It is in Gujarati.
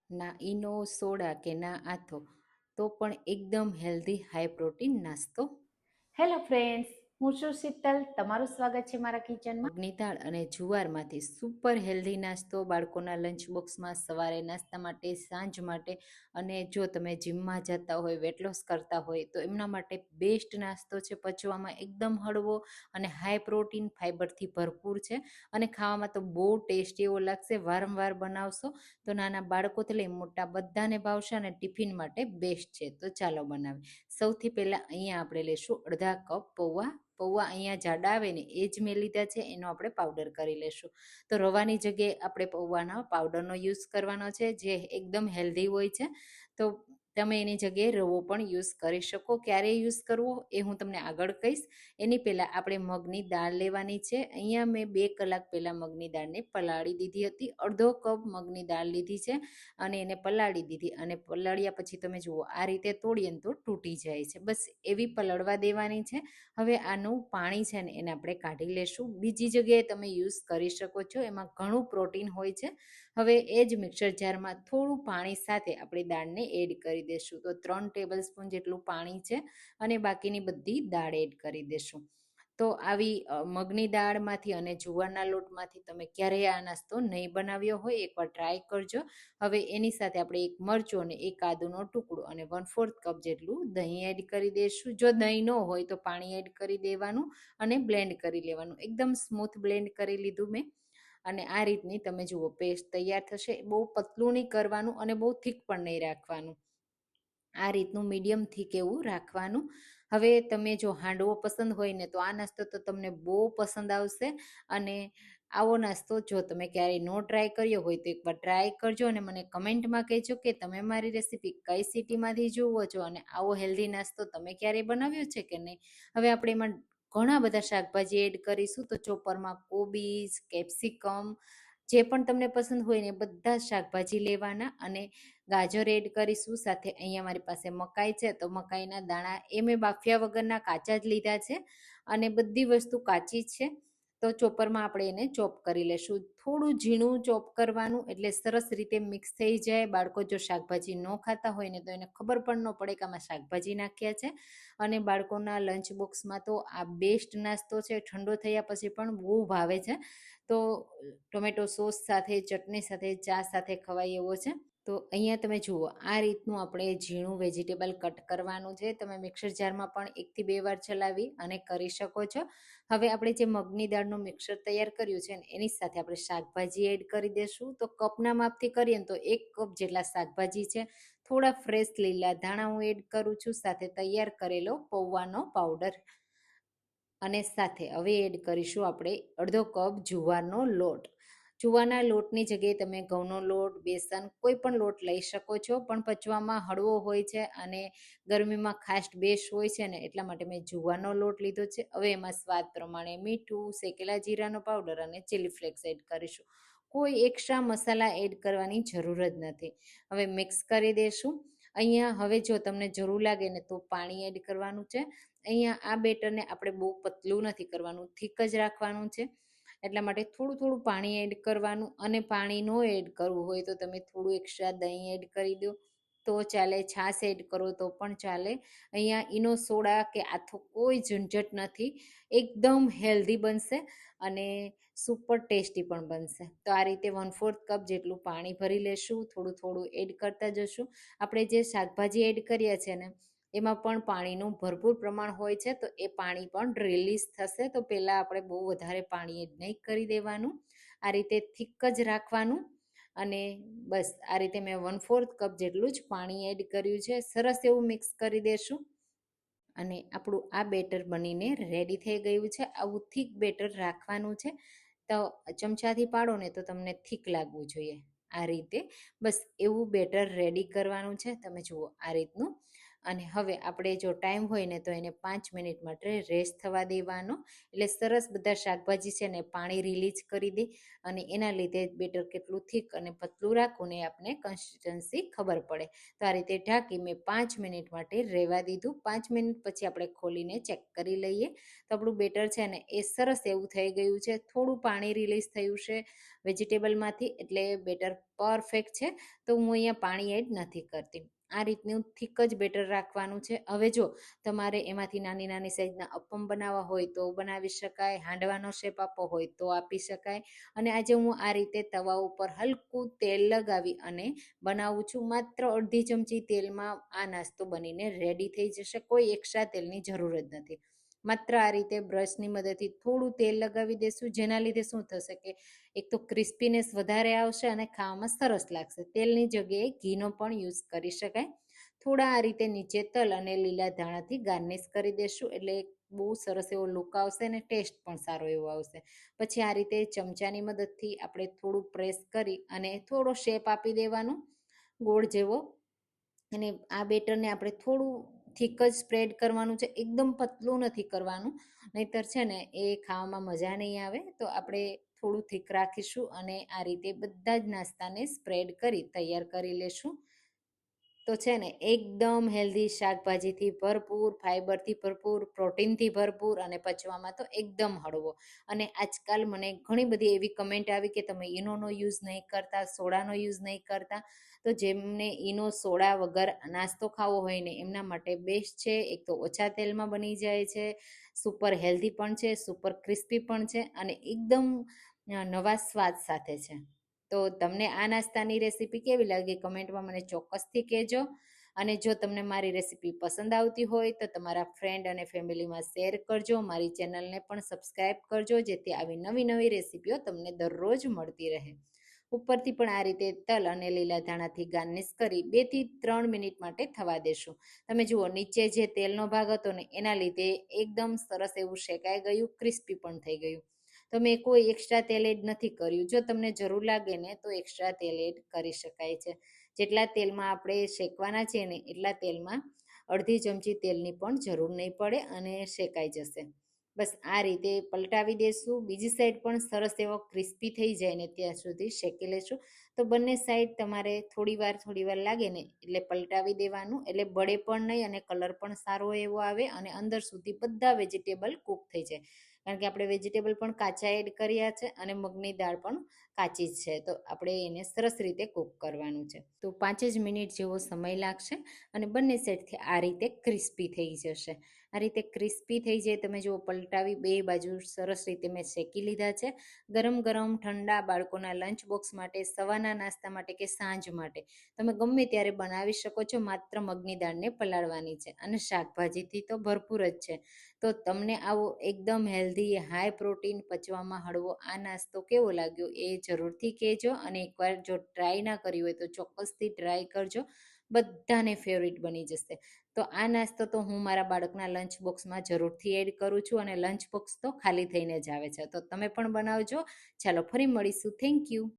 ના ઈનો, સોડા કે ના આથો, તો પણ એકદમ હેલ્ધી હાઈ પ્રોટીન નાસ્તો. હેલો ફ્રેન્ડ્સ, હું છું શીતલ. તમારું સ્વાગત છે મારા કિચનમાં. મગની દાળ અને જુવારમાંથી સુપર હેલ્ધી નાસ્તો બાળકોના લંચ બોક્સમાં, સવારે નાસ્તા માટે, સાંજ માટે, અને જો તમે જીમમાં જતા હોય, વેટ લોસ કરતા હોય તો એમના માટે બેસ્ટ નાસ્તો છે. પચવામાં એકદમ હળવો અને હાઈ પ્રોટીન ફાઈબરથી ભરપૂર છે અને ખાવામાં તો બહુ ટેસ્ટી એવો લાગશે. વારંવાર બનાવશો તો નાના બાળકોથી લઈ મોટા બધાને ભાવશે અને ટિફિન માટે બેસ્ટ છે. તો ચાલો બનાવીએ. સૌથી પહેલાં અહીંયા આપણે લઈશું અડધા કપ પૌવા. પૌવા અહીંયા જાડા આવે ને એ જ મેં લીધા છે, એનો આપણે પાવડર કરી લેશું. તો રવાની જગ્યાએ આપણે પૌવાના પાવડરનો યુઝ કરવાનો છે, જે એકદમ હેલ્ધી હોય છે. તો તમે એની જગ્યાએ રવો પણ યુઝ કરી શકો. ક્યારે યુઝ કરવો એ હું તમને આગળ કહીશ. એની પહેલાં આપણે મગની દાળ લેવાની છે. અહીંયા મેં 2 કલાક પહેલાં મગની દાળને પલાળી દીધી હતી. અડધો કપ મગની દાળ લીધી છે અને એને પલાળી દીધી. અને પલાળ્યા પછી તમે જુઓ આ રીતે તોડીએ ને તો તૂટી જાય છે. બસ એવી પલળવા દેવાની છે. હવે આનું પાણી છે ને એને આપણે કાઢી લેશું. બીજી જગ્યાએ તમે યુઝ કરી શકો છો, એમાં ઘણું પ્રોટીન હોય છે. હવે એ જ મિક્સર જારમાં થોડું પાણી સાથે આપણે દાળને એડ કરી દેશું. તો 3 ટેબલ સ્પૂન જેટલું પાણી છે અને બાકીની બધી દાળ એડ કરી દેશું. તો આવી મગની દાળમાંથી અને જુવારના લોટમાંથી તમે ક્યારેય આ નાસ્તો નહીં બનાવ્યો હોય, એકવાર ટ્રાય કરજો. હવે એની સાથે આપણે એક મરચું અને એક આદુનો ટુકડો અને 1/4 કપ જેટલું દહીં એડ કરી દઈશું. જો દહીં ન હોય તો પાણી એડ કરી દેવાનું અને બ્લેન્ડ કરી લેવાનું. એકદમ સ્મૂથ બ્લેન્ડ કરી લીધું મેં. અને આ રીતની તમે જુઓ પેસ્ટ તૈયાર થશે. બહુ પતલું નહીં કરવાનું અને બહુ થીક પણ નહીં રાખવાનું. આ રીતનું મીડિયમ થીક એવું રાખવાનું. હવે તમે જો હાંડવો પસંદ હોય ને તો આ નાસ્તો તો તમને બહુ પસંદ આવશે. અને આવો નાસ્તો જો તમે ક્યારેય નો ટ્રાય કર્યો હોય તો એકવાર ટ્રાય કરજો અને મને કમેન્ટમાં કહેજો કે તમે મારી રેસીપી કઈ સિટીમાંથી જુઓ છો અને આવો હેલ્ધી નાસ્તો તમે ક્યારેય બનાવ્યો છે કે નહીં. હવે આપણે એમાં ઘણા બધા શાકભાજી એડ કરીશું. તો ચોપરમાં કોબીજ, કેપ્સિકમ, જે પણ તમને પસંદ હોય ને બધા શાકભાજી લેવાના અને ગાજર એડ કરીશું. સાથે અહીંયા મારી પાસે મકાઈ છે, તો મકાઈના દાણા એ મેં બાફ્યા વગરના કાચા જ લીધા છે અને બધી વસ્તુ કાચી જ છે. તો ચોપરમાં આપણે એને ચોપ કરી લેશું. થોડું ઝીણું ચોપ કરવાનું એટલે સરસ રીતે મિક્સ થઈ જાય. બાળકો જો શાકભાજી ન ખાતા હોય ને તો એને ખબર પણ ન પડે કે આમાં શાકભાજી નાખ્યા છે. અને બાળકોના લંચ બોક્સમાં તો આ બેસ્ટ નાસ્તો છે. ઠંડો થયા પછી પણ બહુ ભાવે છે. તો ટોમેટો સોસ સાથે, ચટણી સાથે, ચા સાથે ખવાય એવો છે. તો અહીંયા તમે જુઓ આ રીતનું આપણે ઝીણું વેજીટેબલ કટ કરવાનું છે. તમે મિક્સર જારમાં પણ 1 થી 2 વાર ચલાવી અને કરી શકો છો. હવે આપણે જે મગની દાળનું મિક્સર તૈયાર કર્યું છે ને એની સાથે આપણે શાકભાજી એડ કરી દેશું. તો કપના માપથી કરીએ ને તો 1 કપ જેટલા શાકભાજી છે. થોડા ફ્રેશ લીલા ધાણા હું એડ કરું છું, સાથે તૈયાર કરેલો પૌવાનો પાવડર અને સાથે હવે એડ કરીશું આપણે અડધો કપ જુવારનો લોટ. જુવારના લોટની જગ્યાએ તમે ઘઉંનો લોટ, બેસન કોઈ પણ લોટ લઈ શકો છો, પણ પચવામાં હળવો હોય છે અને ગરમીમાં ખાસ બેસ્ટ હોય છે ને એટલા માટે મેં જુવારનો લોટ લીધો છે. હવે એમાં સ્વાદ પ્રમાણે મીઠું, શેકેલા જીરાનો પાવડર અને ચીલી ફ્લેક્સ એડ કરીશું. કોઈ એક્સ્ટ્રા મસાલા એડ કરવાની જરૂર જ નથી. હવે મિક્સ કરી દઈશું. અહીંયા હવે જો તમને જરૂર લાગે ને તો પાણી એડ કરવાનું છે. અહીંયા આ બેટરને આપણે બહુ પતલું નથી કરવાનું, થીક જ રાખવાનું છે. એટલા માટે થોડું થોડું પાણી એડ કરવાનું. અને પાણી ન એડ કરવું હોય તો તમે થોડું એક્સ્ટ્રા દહીં એડ કરી દો તો ચાલે, છાશ એડ કરો તો પણ ચાલે. અહીંયા ઈનો, સોડા કે આથો કોઈ ઝંઝટ નથી. એકદમ હેલ્ધી બનશે અને સુપર ટેસ્ટી પણ બનશે. તો આ રીતે 1/4 કપ જેટલું પાણી ભરી લેશું. થોડું થોડું એડ કરતા જશું. આપણે જે શાકભાજી એડ કર્યા છે ને એમાં પણ પાણીનું ભરપૂર પ્રમાણ હોય છે, તો એ પાણી પણ રિલીઝ થશે. તો પહેલાં આપણે બહુ વધારે પાણી એડ નહીં કરી દેવાનું. આ રીતે થીક જ રાખવાનું. અને બસ આ રીતે મેં 1/4 કપ જેટલું જ પાણી એડ કર્યું છે. સરસ એવું મિક્સ કરી દેશું. અને આપણું આ બેટર બનીને રેડી થઈ ગયું છે. આવું થીક બેટર રાખવાનું છે. તો ચમચાથી પાડો ને તો તમને થીક લાગવું જોઈએ. આ રીતે બસ એવું બેટર રેડી કરવાનું છે. તમે જુઓ આ રીતનું. અને હવે આપણે જો ટાઈમ હોય ને તો એને 5 મિનિટ માટે રેસ્ટ થવા દેવાનો. એટલે સરસ બધા શાકભાજી છે ને પાણી રિલીઝ કરી દે અને એના લીધે બેટર કેટલું થીક અને પતલું રાખવું ને આપણે કન્સિસ્ટન્સી ખબર પડે. તો આ રીતે ઢાંકી મેં 5 મિનિટ માટે રહેવા દીધું. 5 મિનિટ પછી આપણે ખોલીને ચેક કરી લઈએ તો આપણું બેટર છે ને એ સરસ એવું થઈ ગયું છે. થોડું પાણી રિલીઝ થયું છે વેજીટેબલમાંથી, એટલે બેટર પરફેક્ટ છે. તો હું અહીંયા પાણી એડ નથી કરતી. આ રીતનું થીક જ બેટર રાખવાનું છે. હવે જો તમારે એમાંથી નાની નાની સાઈઝના અપમ બનાવવા હોય તો બનાવી શકાય, હાંડવાનો શેપ આપવો હોય તો આપી શકાય. અને આજે હું આ રીતે તવા ઉપર હલકું તેલ લગાવી અને બનાવું છું. માત્ર અડધી ચમચી તેલમાં આ નાસ્તો બનીને રેડી થઈ જશે. કોઈ એક્સ્ટ્રા તેલની જરૂર જ નથી. માત્ર આ રીતે બ્રશની મદદથી થોડું તેલ લગાવી દેશું, જેના લીધે શું થશે કે એક તો ક્રિસ્પીનેસ વધારે આવશે અને ખાવામાં સરસ લાગશે. તેલની જગ્યાએ ઘીનો પણ યુઝ કરી શકાય. થોડા આ રીતે નીચે તલ અને લીલા ધાણાથી ગાર્નિશ કરી દેશું, એટલે બહુ સરસ એવો લુક આવશે અને ટેસ્ટ પણ સારો એવો આવશે. પછી આ રીતે ચમચાની મદદથી આપણે થોડું પ્રેસ કરી અને થોડો શેપ આપી દેવાનો ગોળ જેવો. અને આ બેટરને આપણે થોડું થીક જ સ્પ્રેડ કરવાનું છે, એકદમ પતલું નથી કરવાનું, નહીતર છે ને એ ખાવામાં મજા નહીં આવે. તો આપણે થોડું થીક રાખીશું અને આ રીતે બધા જ નાસ્તાને સ્પ્રેડ કરી તૈયાર કરી લેશું. તો છે ને એકદમ હેલ્ધી, શાકભાજીથી ભરપૂર, ફાઈબરથી ભરપૂર, પ્રોટીનથી ભરપૂર અને પચવામાં તો એકદમ હળવો. અને આજકાલ મને ઘણી બધી એવી કમેન્ટ આવી કે તમે ઈનોનો યુઝ નહીં કરતા, સોડાનો યુઝ નહીં કરતા. તો જેમને ઈનો સોડા વગર નાસ્તો ખાવો હોય ને એમના માટે બેસ્ટ છે. એક તો ઓછા તેલમાં બની જાય છે, સુપર હેલ્ધી પણ છે, સુપર ક્રિસ્પી પણ છે અને એકદમ નવા સ્વાદ સાથે છે. તો તમને આ નાસ્તાની રેસીપી કેવી લાગી કમેન્ટમાં મને ચોક્કસથી કહેજો. અને જો તમને મારી રેસીપી પસંદ આવતી હોય તો તમારા ફ્રેન્ડ અને ફેમિલીમાં શેર કરજો. મારી ચેનલને પણ સબસ્ક્રાઈબ કરજો, જેથી આવી નવી નવી રેસીપીઓ તમને દરરોજ મળતી રહે. ઉપરથી પણ આ રીતે તલ અને લીલા ધાણાથી ગાર્નિશ કરી 2 થી 3 મિનિટ માટે થવા દેશું. તમે જુઓ નીચે જે તેલનો ભાગ હતો ને એના લીધે એકદમ સરસ એવું શેકાઈ ગયું, ક્રિસ્પી પણ થઈ ગયું. તો મેં કોઈ એક્સ્ટ્રા તેલ એડ નથી કર્યું. જો તમને જરૂર લાગે ને તો એક્સ્ટ્રા તેલ એડ કરી શકાય છે. જેટલા તેલમાં આપણે શેકવાના છે ને એટલા તેલમાં અડધી ચમચી તેલની પણ જરૂર નહીં પડે અને શેકાઈ જશે. બસ આ રીતે પલટાવી દેશું. બીજી સાઈડ પણ સરસ એવો ક્રિસ્પી થઈ જાય ને ત્યાં સુધી શેકી લેશું. તો બંને સાઈડ તમારે થોડી વાર લાગે ને એટલે પલટાવી દેવાનું, એટલે બળે પણ નહીં અને કલર પણ સારો એવો આવે અને અંદર સુધી બધા વેજીટેબલ કૂક થઈ જાય. કારણ કે આપણે વેજીટેબલ પણ કાચા એડ કર્યા છે અને મગની દાળ પણ કાચી જ છે. તો આપણે એને સરસ રીતે કૂક કરવાનું છે. તો 5 જ મિનિટ જેવો સમય લાગશે અને બંને સાઈડથી આ રીતે ક્રિસ્પી થઈ જશે. આ રીતે ક્રિસ્પી થઈ જાય, તમે જુઓ પલટાવી બે બાજુ સરસ રીતે મેં શેકી લીધા છે. ગરમ ગરમ ઠંડા બાળકોના લંચ બોક્સ માટે, સવારના નાસ્તા માટે કે સાંજ માટે તમે ગમે ત્યારે બનાવી શકો છો. માત્ર મગની દાળને પલાળવાની છે અને શાકભાજીથી તો ભરપૂર જ છે. તો તમને આવો એકદમ હેલ્ધી, હાઈ પ્રોટીન, પચવામાં હળવો આ નાસ્તો કેવો લાગ્યો એ જરૂરથી કહેજો. અને એકવાર જો ટ્રાય ના કરી હોય તો ચોક્કસથી ટ્રાય કરજો. બધાને ફેવરિટ બની જશે. તો આ નાસ્તો તો હું મારા બાળકના લંચ બોક્સમાં જરૂરથી એડ કરું છું અને લંચ બોક્સ તો ખાલી થઈને જ આવે છે. તો તમે પણ બનાવજો. ચાલો ફરી મળીશું. Thank you.